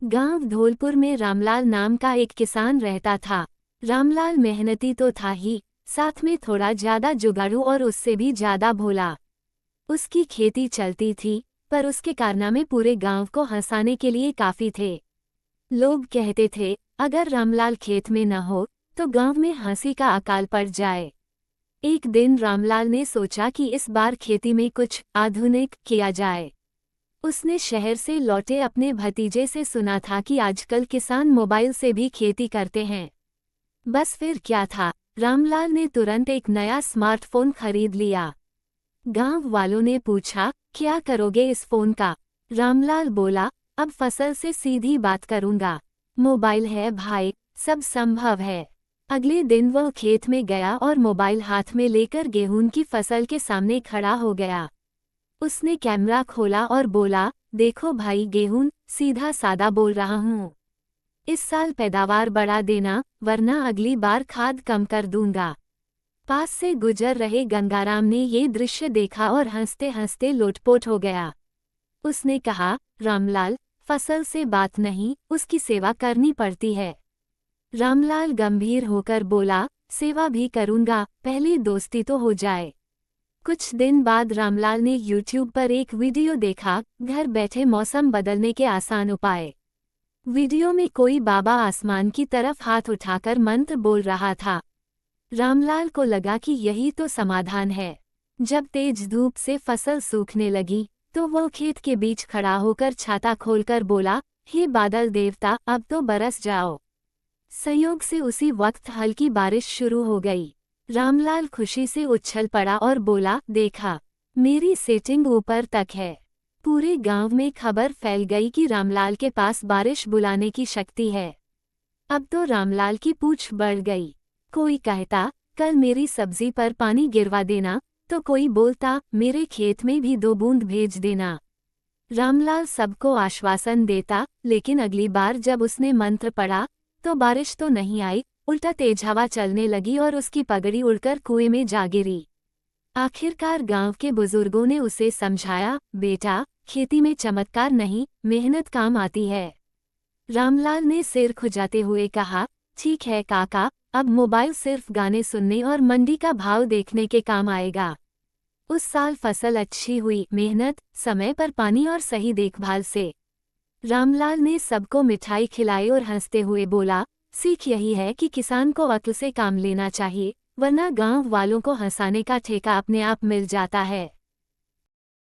गांव धौलपुर में रामलाल नाम का एक किसान रहता था। रामलाल मेहनती तो था ही, साथ में थोड़ा ज्यादा जुगाड़ू और उससे भी ज्यादा भोला। उसकी खेती चलती थी, पर उसके कारनामे पूरे गांव को हंसाने के लिए काफी थे। लोग कहते थे, अगर रामलाल खेत में न हो तो गांव में हंसी का अकाल पड़ जाए। एक दिन रामलाल ने सोचा कि इस बार खेती में कुछ आधुनिक किया जाए। उसने शहर से लौटे अपने भतीजे से सुना था कि आजकल किसान मोबाइल से भी खेती करते हैं। बस फिर क्या था, रामलाल ने तुरंत एक नया स्मार्टफोन खरीद लिया। गांव वालों ने पूछा, क्या करोगे इस फोन का? रामलाल बोला, अब फसल से सीधी बात करूंगा। मोबाइल है भाई, सब संभव है। अगले दिन वह खेत में गया और मोबाइल हाथ में लेकर गेहूं की फसल के सामने खड़ा हो गया। उसने कैमरा खोला और बोला, देखो भाई गेहूं, सीधा सादा बोल रहा हूँ। इस साल पैदावार बढ़ा देना, वरना अगली बार खाद कम कर दूंगा। पास से गुजर रहे गंगाराम ने ये दृश्य देखा और हंसते हंसते लोटपोट हो गया। उसने कहा, रामलाल, फसल से बात नहीं, उसकी सेवा करनी पड़ती है। रामलाल गंभीर होकर बोला, सेवा भी करूंगा, पहले दोस्ती तो हो जाए। कुछ दिन बाद रामलाल ने YouTube पर एक वीडियो देखा, घर बैठे मौसम बदलने के आसान उपाय। वीडियो में कोई बाबा आसमान की तरफ हाथ उठाकर मंत्र बोल रहा था। रामलाल को लगा कि यही तो समाधान है। जब तेज धूप से फसल सूखने लगी, तो वो खेत के बीच खड़ा होकर छाता खोलकर बोला, हे बादल देवता, अब तो बरस जाओ। संयोग से उसी वक्त हल्की बारिश शुरू हो गई। रामलाल खुशी से उछल पड़ा और बोला, देखा, मेरी सेटिंग ऊपर तक है। पूरे गांव में खबर फैल गई कि रामलाल के पास बारिश बुलाने की शक्ति है। अब तो रामलाल की पूंछ बढ़ गई। कोई कहता, कल मेरी सब्जी पर पानी गिरवा देना, तो कोई बोलता, मेरे खेत में भी 2 बूंद भेज देना। रामलाल सबको आश्वासन देता, लेकिन अगली बार जब उसने मंत्र पढ़ा, तो बारिश तो नहीं आई, उल्टा तेज हवा चलने लगी और उसकी पगड़ी उड़कर कुएं में जा गिरी। आखिरकार गांव के बुजुर्गों ने उसे समझाया, बेटा, खेती में चमत्कार नहीं, मेहनत काम आती है। रामलाल ने सिर खुजाते हुए कहा, ठीक है काका, अब मोबाइल सिर्फ गाने सुनने और मंडी का भाव देखने के काम आएगा। उस साल फसल अच्छी हुई, मेहनत, समय पर पानी और सही देखभाल से। रामलाल ने सबको मिठाई खिलाई और हंसते हुए बोला, सीख यही है कि किसान को अक्ल से काम लेना चाहिए, वरना गांव वालों को हंसाने का ठेका अपने आप मिल जाता है।